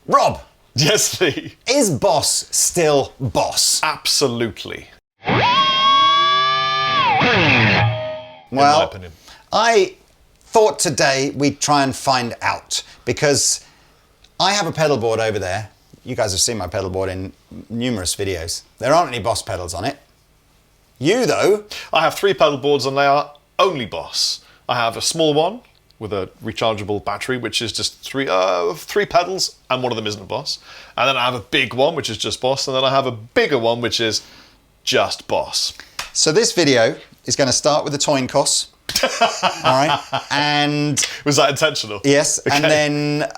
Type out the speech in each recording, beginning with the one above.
Rob, Yes, Lee. is Boss still Boss? Absolutely. Well, in my opinion. I thought today we'd try and find out, because I have a pedal board over there. You guys have seen my pedal board in numerous videos. There aren't any Boss pedals on it. You, though. I have 3 pedal boards and they are only Boss. I have a small one with a rechargeable battery, which is just 3 pedals, and one of them isn't a Boss. And then I have a big one, which is just Boss, and then I have a bigger one, which is just Boss. So this video is going to start with the Toinkos. All right. And Was that intentional? yes, Okay. and then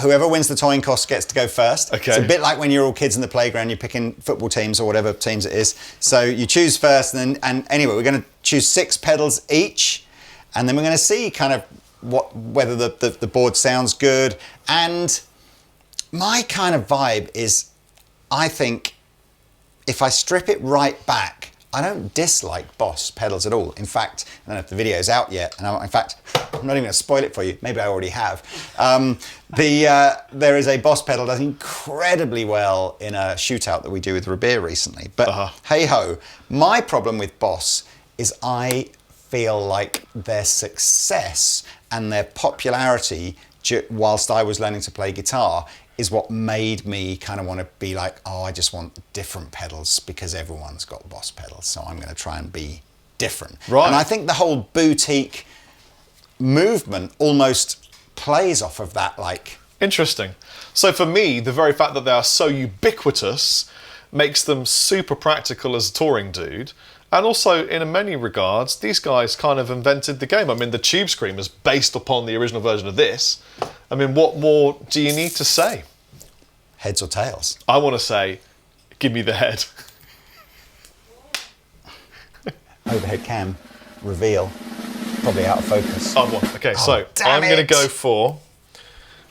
whoever wins the Toinkos gets to go first. Okay. It's a bit like when you're all kids in the playground, you're picking football teams or whatever teams it is. So you choose first, and anyway, we're going to choose 6 pedals each, and then we're going to see kind of whether the board sounds good. And my kind of vibe is, I think, if I strip it right back, I don't dislike Boss pedals at all. In fact, I don't know if the video's out yet, and in fact, I'm not even going to spoil it for you. Maybe I already have. There is a Boss pedal that does incredibly well in a shootout that we do with Rabir recently. But hey-ho, my problem with Boss is I feel like their success and their popularity whilst I was learning to play guitar is what made me kind of want to be like, oh, I just want different pedals because everyone's got Boss pedals, so I'm going to try and be different. Right. And I think the whole boutique movement almost plays off of that, like... Interesting. So for me, the very fact that they are so ubiquitous makes them super practical as a touring dude. And also, in many regards, these guys kind of invented the game. I mean, the Tube Scream is based upon the original version of this. I mean, what more do you need to say? Heads or tails? I want to say, give me the head. Overhead cam, reveal, probably out of focus. I've won. Okay, so damn I'm going to it. go for...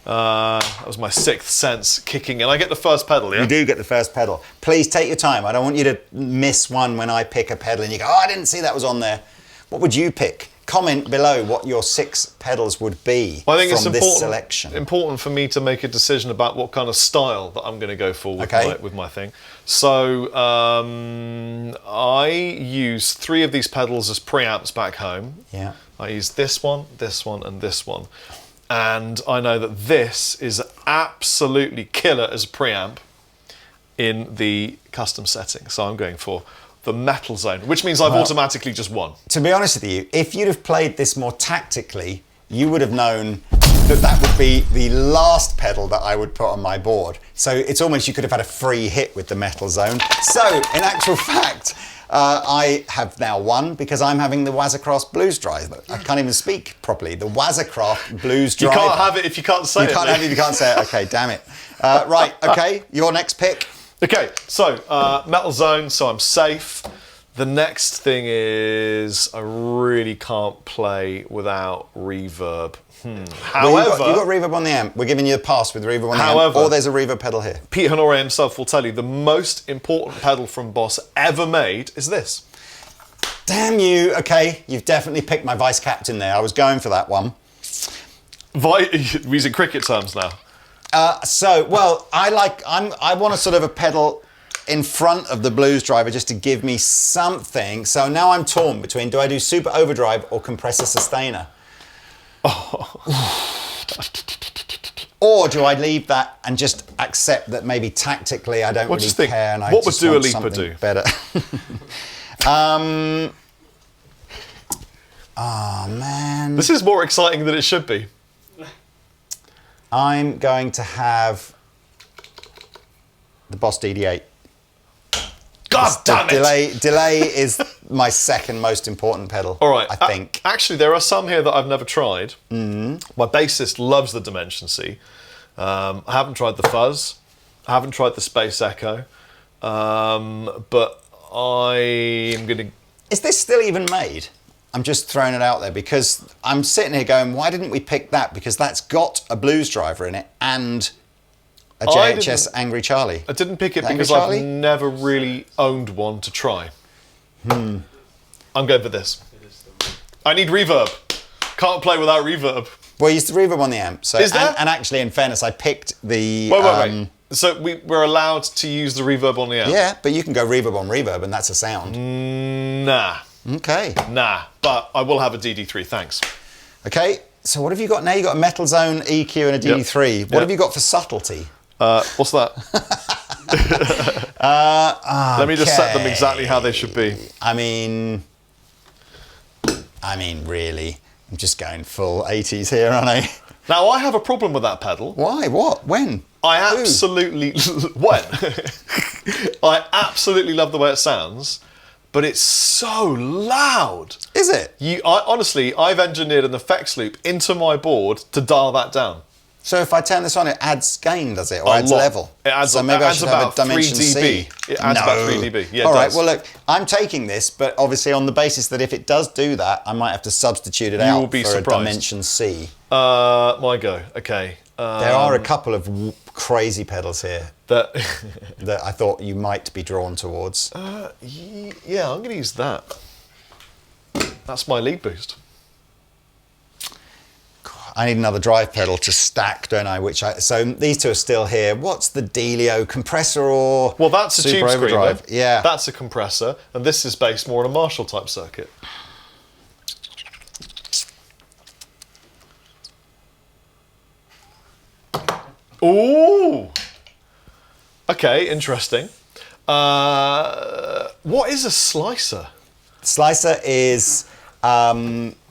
that was my 6th sense kicking in. I get the first pedal, yeah? You do get the first pedal. Please take your time. I don't want you to miss one when I pick a pedal and you go, oh, I didn't see that was on there. What would you pick? Comment below what your 6 pedals would be Well, I think from it's this selection. important for me to make a decision about what kind of style that I'm going to go for with, Okay. with my thing. So I use 3 of these pedals as preamps back home. Yeah. I use this one, and this one. And I know that this is absolutely killer as a preamp in the custom setting. So I'm going for the Metal Zone, which means I've automatically just won. To be honest with you, if you'd have played this more tactically, you would have known that that would be the last pedal that I would put on my board. So it's almost, you could have had a free hit with the Metal Zone. So in actual fact, I have now won because I'm having the Wazacraft Blues Driver. I can't even speak properly. The Wazacraft Blues You Driver. can't have it if you can't say it. You can't have it if you can't say it. Okay, damn it. Right, okay, your next pick. Okay, so Metal Zone, so I'm safe. The next thing is I really can't play without reverb. However, you've got reverb on the amp. We're giving you a pass with reverb on the amp. However- Or there's a reverb pedal here. Pete Honore himself will tell you the most important pedal from Boss ever made is this. Damn you. Okay, you've definitely picked my vice captain there. I was going for that one. We're using cricket terms now. I want a sort of a pedal in front of the Blues Driver just to give me something. So now I'm torn between, do I do Super Overdrive or Compressor Sustainer? Or do I leave that and just accept that maybe tactically I don't really think? care and I What would just Dua want Lipa something do? better? Oh man. This is more exciting than it should be. I'm going to have the Boss DD8. God damn it! Delay is my second most important pedal. All right, I think. Actually, there are some here that I've never tried. My bassist loves the Dimension C. I haven't tried the Fuzz. I haven't tried the Space Echo. But I am going to... Is this still even made? I'm just throwing it out there because I'm sitting here going, why didn't we pick that? Because that's got a Blues Driver in it and a JHS Angry Charlie. I didn't pick it Angry because Charlie? I've never really owned one to try. I'm going for this. I need reverb. Can't play without reverb. Well, you used the reverb on the amp. So, Is there? And actually, in fairness, I picked the... Wait. So we're allowed to use the reverb on the amp? Yeah, but you can go reverb on reverb, and that's a sound. Nah. Okay. Nah. But I will have a DD3, thanks. Okay, so what have you got now? You've got a Metal Zone EQ and a DD3. What have you got for subtlety? What's that? Let me just set them exactly how they should be. I mean, really, I'm just going full 80s here, aren't I? Now, I have a problem with that pedal. Why? What? When? I absolutely... When? I absolutely love the way it sounds, but it's so loud. Is it? Honestly, I've engineered an effects loop into my board to dial that down. So if I turn this on, it adds gain, does it? Or adds level? It adds, so maybe I should have a dimension 3 dB. C. It adds about 3 dB. Yeah, All it right, does. well, look, I'm taking this, but obviously on the basis that if it does do that, I might have to substitute it out will be for surprised. a dimension C. My go. Okay. There are a couple of crazy pedals here That I thought you might be drawn towards. yeah, I'm going to use that. That's my lead boost. I need another drive pedal to stack, don't I? So these two are still here. What's the dealio? Compressor or Well, that's a super tube screamer. overdrive? Yeah. That's a compressor, and this is based more on a Marshall type circuit. Ooh. Okay, interesting. What is a slicer? Slicer is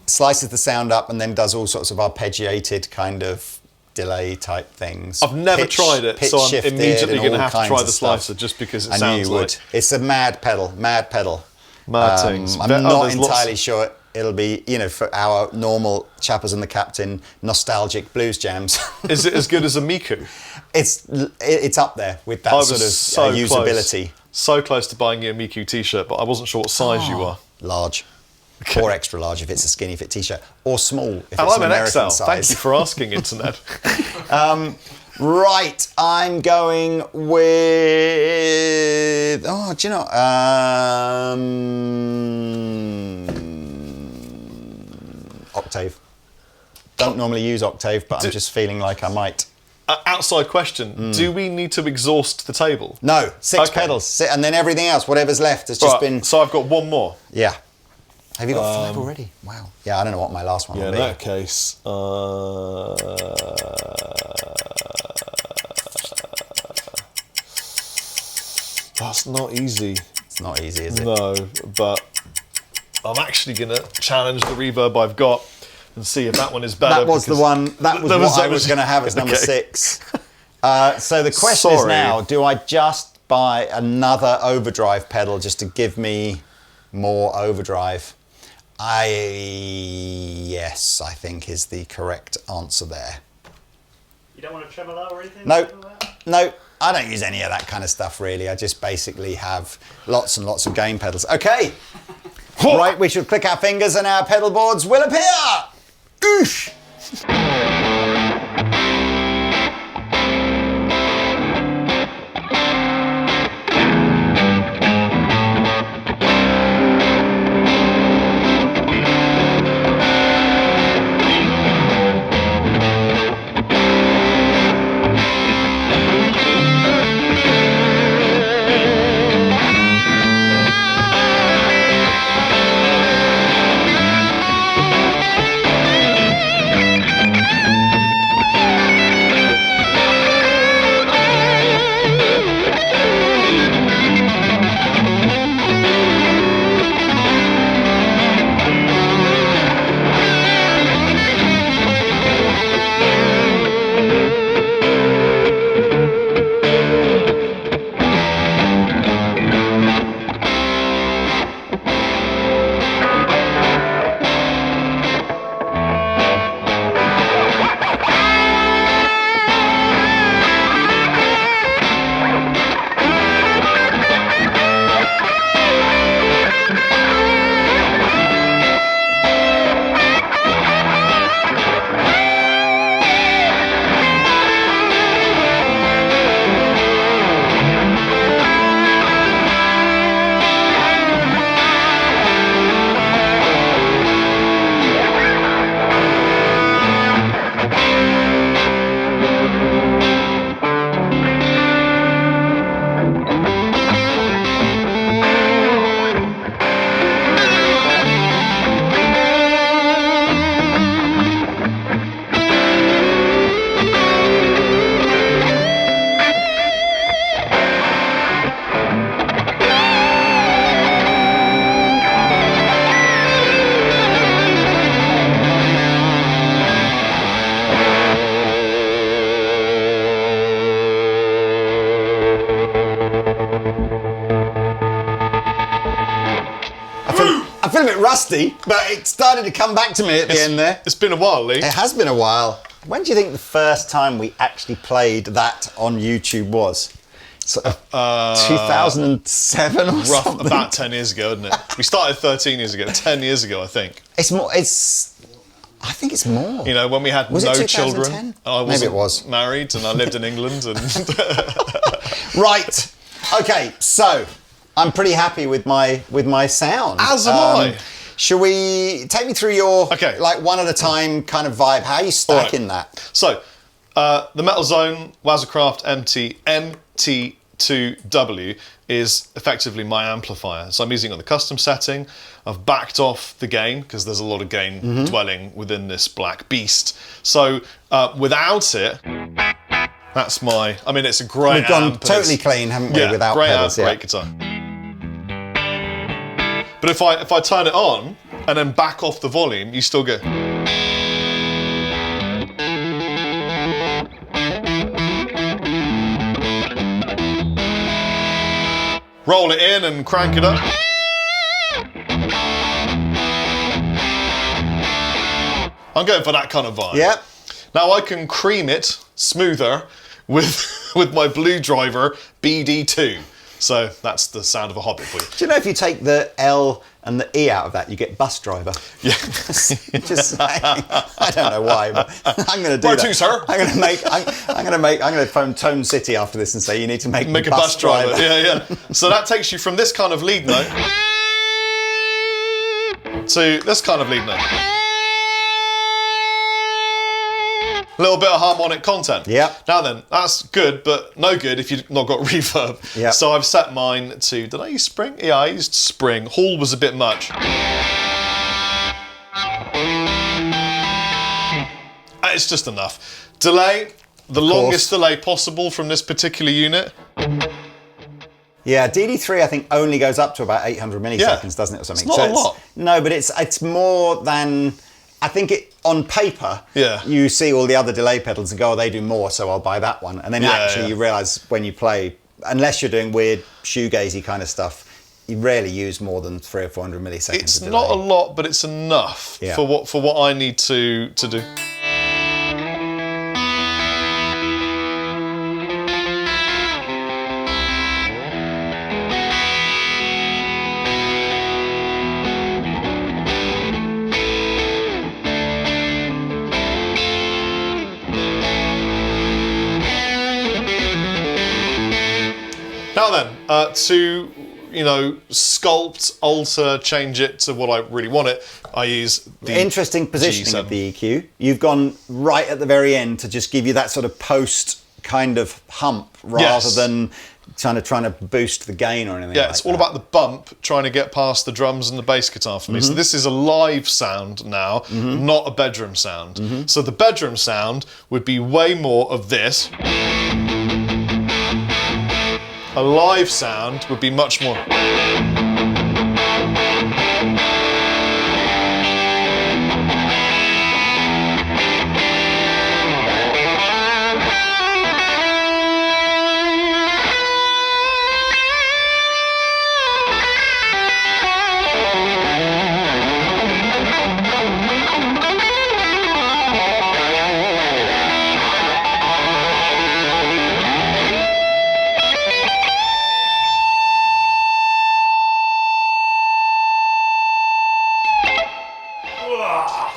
slices the sound up and then does all sorts of arpeggiated kind of delay type things. I've never tried it, pitch so I'm shifted immediately and going to all have to kinds try of the stuff. slicer just because it I knew sounds you would. like It's a mad pedal. mad things. I'm not entirely sure it'll be, for our normal Chappers and the Captain nostalgic blues jams. Is it as good as a Miku? It's up there with that sort of usability. So close to buying you a Miku t-shirt, but I wasn't sure what size you are. Large. Okay. Or extra large if it's a skinny fit t-shirt. Or small if it's And an I'm an American XL. size. Thank you for asking, Internet. Right, I'm going with... Oh, do you know... Octave. Don't normally use octave, but I'm just feeling like I might. Outside question. Do we need to exhaust the table? No, six pedals. And then everything else, whatever's left, has just been... So I've got one more. Yeah. Have you got 5 already? Wow. Yeah, I don't know what my last one will be. In that case... That's not easy. It's not easy, is it? No, but I'm actually going to challenge the reverb I've got and see if that one is better. That was the one, that was what I was going to have as number 6. So the question is now, do I just buy another overdrive pedal just to give me more overdrive? Yes, I think is the correct answer there. You don't want a tremolo or anything? No, no, I don't use any of that kind of stuff really. I just basically have lots and lots of gain pedals. Okay, right, we should click our fingers and our pedal boards will appear. Oosh. I feel a bit rusty, but it started to come back to me at the end there. It's been a while, Lee. It has been a while. When do you think the first time we actually played that on YouTube was? Sort of 2007 or something? About 10 years ago, isn't it? We started 13 years ago, 10 years ago, I think. It's more, I think it's more. You know, when we had Was it no 2010? children. I wasn't Maybe it was. married and I lived in England. And Right. Okay, so I'm pretty happy with my sound. As am I. Shall we take me through your Okay. like one at a time kind of vibe? How are you stacking that? So, the Metal Zone Wazercraft MT2W is effectively my amplifier. So I'm using it on the custom setting. I've backed off the gain because there's a lot of gain dwelling within this black beast. So without it, that's my. I mean, it's a great. We've gone amp, but totally it's- clean, haven't we? Yeah, Without great pedals, amp, great guitar. But if I turn it on and then back off the volume, you still get. Roll it in and crank it up. I'm going for that kind of vibe. Yep. Now I can cream it smoother with my Blue Driver BD2. So that's the sound of a Hobbit for you. Do you know if you take the L and the E out of that, you get bus driver? Yeah. Just saying. I don't know why, but I'm going to do Where that. to, sir? I'm going to phone Tone City after this and say you need to make Make a bus driver. Yeah. So that takes you from this kind of lead note to this kind of lead note. A little bit of harmonic content. Yep. Now then, that's good, but no good if you've not got reverb. Yep. So I've set mine to, did I use Spring? Yeah, I used Spring. Hall was a bit much. It's just enough. Delay, the longest delay possible from this particular unit. Yeah, DD3 I think only goes up to about 800 milliseconds, doesn't it, or something? It's not a lot. No, but it's more than. I think on paper, Yeah. you see all the other delay pedals and go, oh, they do more, so I'll buy that one. And then you realise when you play, unless you're doing weird shoegazy kind of stuff, you rarely use more than 300 or 400 milliseconds. It's of not a delay. lot, but it's enough for what I need to do. Now then, to sculpt, alter, change it to what I really want it, I use the Interesting positioning G7. of the EQ. You've gone right at the very end to just give you that sort of post kind of hump rather than trying to boost the gain or anything. Yeah, like it's all that. about the bump, trying to get past the drums and the bass guitar for me. So this is a live sound now, not a bedroom sound. So the bedroom sound would be way more of this. A live sound would be much more.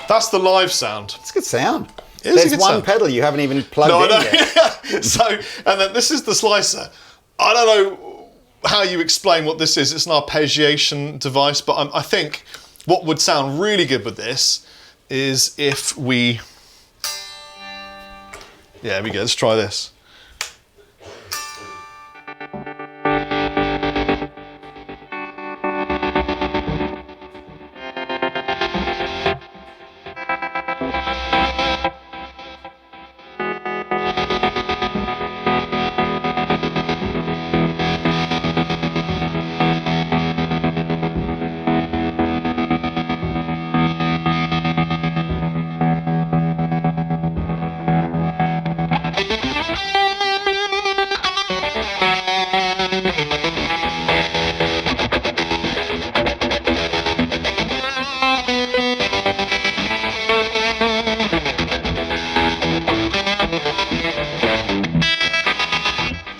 That's the live sound. It's a good sound. It is a There's good one sound. pedal you haven't even plugged No, I in know. yet. So, and then this is the slicer. I don't know how you explain what this is. It's an arpeggiation device, but I think what would sound really good with this is if we... Yeah, here we go. Let's try this.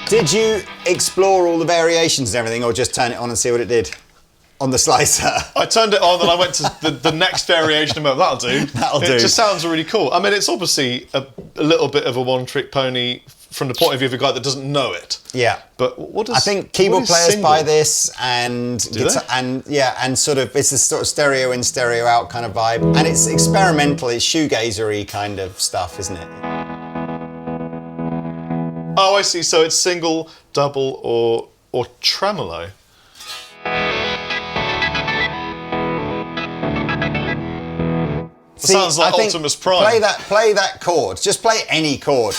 Did you explore all the variations and everything, or just turn it on and see what it did on the slicer? I turned it on and I went to the next variation and went, that'll do. That'll do. It just sounds really cool. I mean, it's obviously a little bit of a one-trick pony from the point of view of a guy that doesn't know it. Yeah. But what does... I think keyboard what is players single? buy this and and sort of it's a sort of stereo in, stereo out kind of vibe. And it's experimental, it's shoegazery kind of stuff, isn't it? Oh, I see. So it's single, double, or tremolo. See, Sounds like I think Optimus Prime. Play that chord. Just play any chord.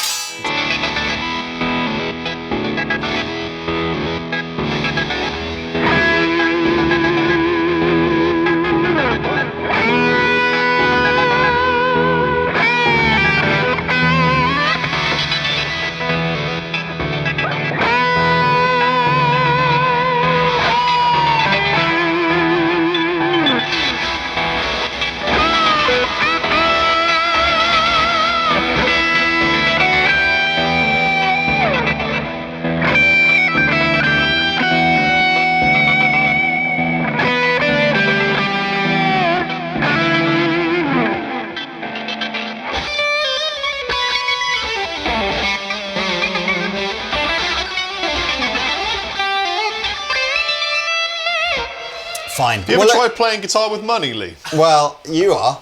Fine. Have you ever tried playing guitar with money, Lee? Well, you are.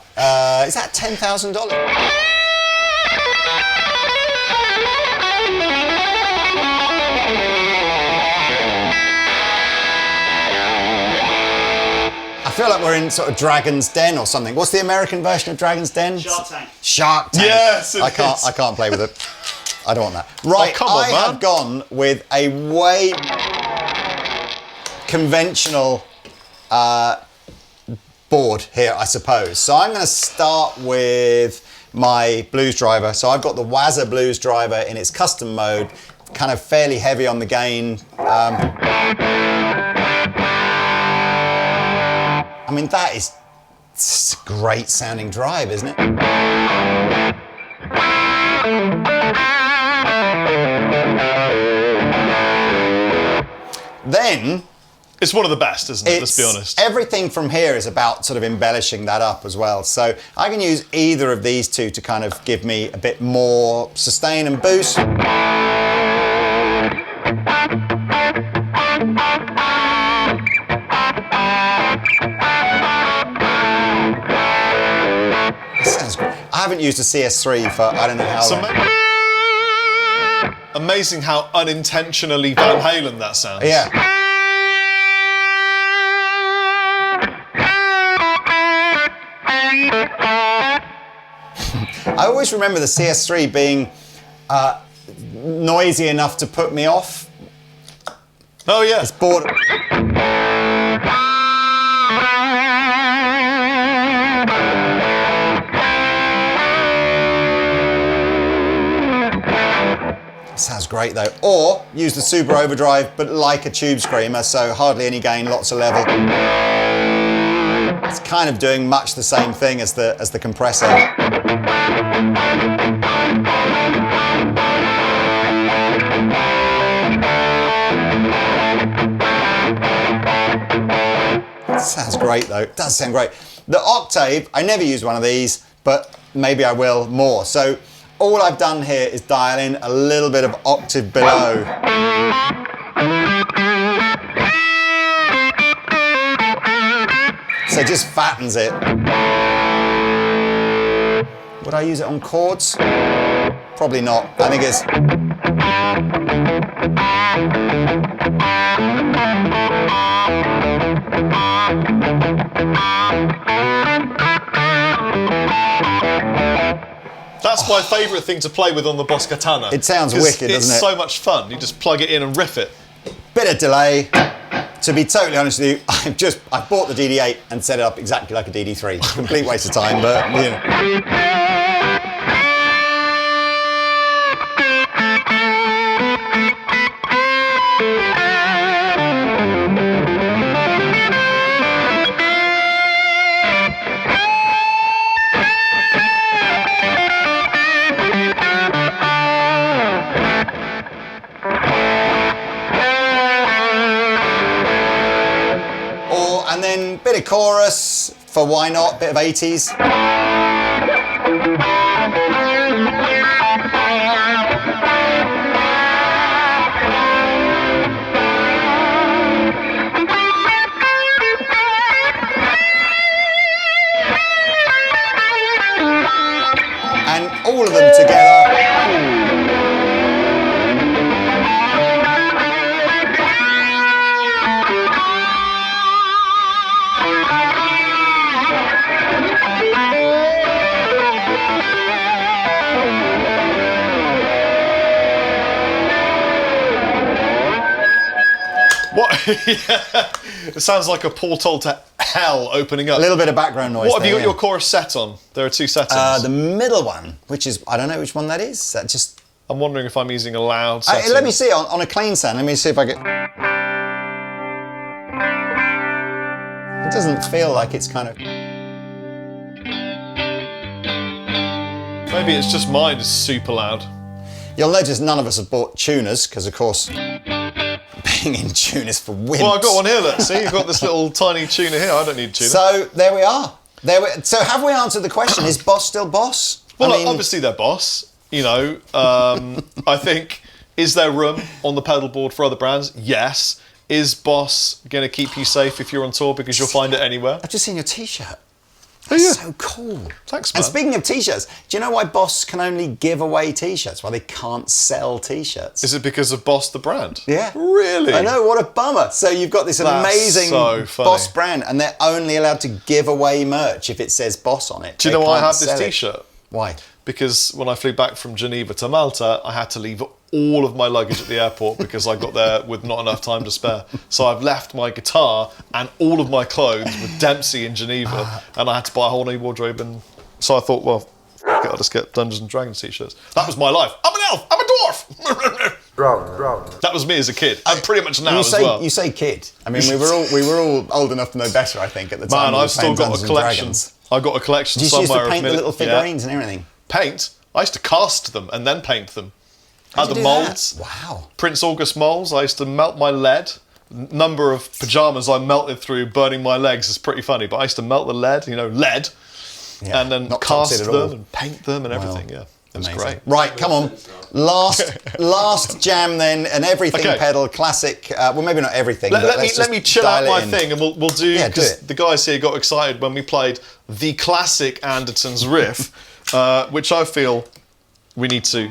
Is that $10,000? I feel like we're in sort of Dragon's Den or something. What's the American version of Dragon's Den? Shark Tank. Shark Tank. Yes, it I is. can't play with it. I don't want that. Right, come on, I man. have gone with a way conventional board here, I suppose. So I'm going to start with my blues driver. So I've got the Wazza blues driver in its custom mode, kind of fairly heavy on the gain. I mean, that is it's a great sounding drive, isn't it? Then It's one of the best, isn't it? Let's be honest. everything from here is about sort of embellishing that up as well. So I can use either of these two to kind of give me a bit more sustain and boost. Sounds great. I haven't used a CS3 for I don't know how It's long. amazing how unintentionally Van Halen that sounds. Yeah. I always remember the CS3 being noisy enough to put me off. Oh, yeah. It's bored. Sounds great though. Or use the Super Overdrive, but like a tube screamer, so hardly any gain, lots of level. It's kind of doing much the same thing as the compressor. Sounds great though. It does sound great. The octave, I never use one of these, but maybe I will more. So all I've done here is dial in a little bit of octave below. So it just fattens it. Would I use it on chords? Probably not. I think it's... That's my favourite thing to play with on the Boss Katana. It sounds 'Cause wicked, doesn't it? It's so much fun. You just plug it in and riff it. Bit of delay. To be totally honest with you, I bought the DD8 and set it up exactly like a DD3. Complete waste of time, but you know. Bit of chorus for why not? Bit of 80s. And all of them together. What? Yeah. It sounds like a portal to hell opening up. A little bit of background noise. What have you there, got your chorus set on? There are two settings. The middle one, which is, I don't know which one that is. That just. I'm wondering if I'm using a loud setting. Let me see on a clean sound. Let me see if I get. It doesn't feel like it's kind of. Maybe it's just mine is super loud. You'll notice none of us have bought tuners because, of course, being in tune is for wimps. Well, I've got one here. Look, see, you've got this little tiny tuner here. I don't need a tuner. So there we are. So have we answered the question? Is Boss still Boss? Well, look, obviously they're Boss. You know, I think, is there room on the pedal board for other brands? Yes. Is Boss going to keep you safe if you're on tour because you'll find it anywhere? I've just seen your T-shirt. Oh, yeah. So cool. Thanks, man. And speaking of T-shirts, do you know why Boss can only give away T-shirts? Why they can't sell T-shirts? Is it because of Boss the brand? Yeah. Really? I know, what a bummer. So you've got this amazing so funny. Boss brand and they're only allowed to give away merch if it says Boss on it. Do you know why I have this T-shirt? Why? Because when I flew back from Geneva to Malta, I had to leave all of my luggage at the airport because I got there with not enough time to spare. So I've left my guitar and all of my clothes with Dempsey in Geneva, and I had to buy a whole new wardrobe. And so I thought, well, I'll just get Dungeons and Dragons t-shirts. That was my life. I'm an elf. I'm a dwarf. That was me as a kid. I'm pretty much now as well. You say kid. I mean, we were all old enough to know better, I think, at the time. Man, I've still got a collection. I got a collection somewhere. Did you used to paint the little figurines and everything? Paint? I used to cast them and then paint them. Had the moulds. Wow. Prince August moulds. I used to melt my lead. Number of pyjamas I melted through burning my legs is pretty funny, but I used to melt the lead, lead, and then cast them and paint them and everything. Yeah, it was great. Right, come on. Last jam then, an everything pedal, classic. Well, maybe not everything. Let me chill out my thing, and we'll do, because do the guys here got excited when we played the classic Andertons riff, which I feel we need to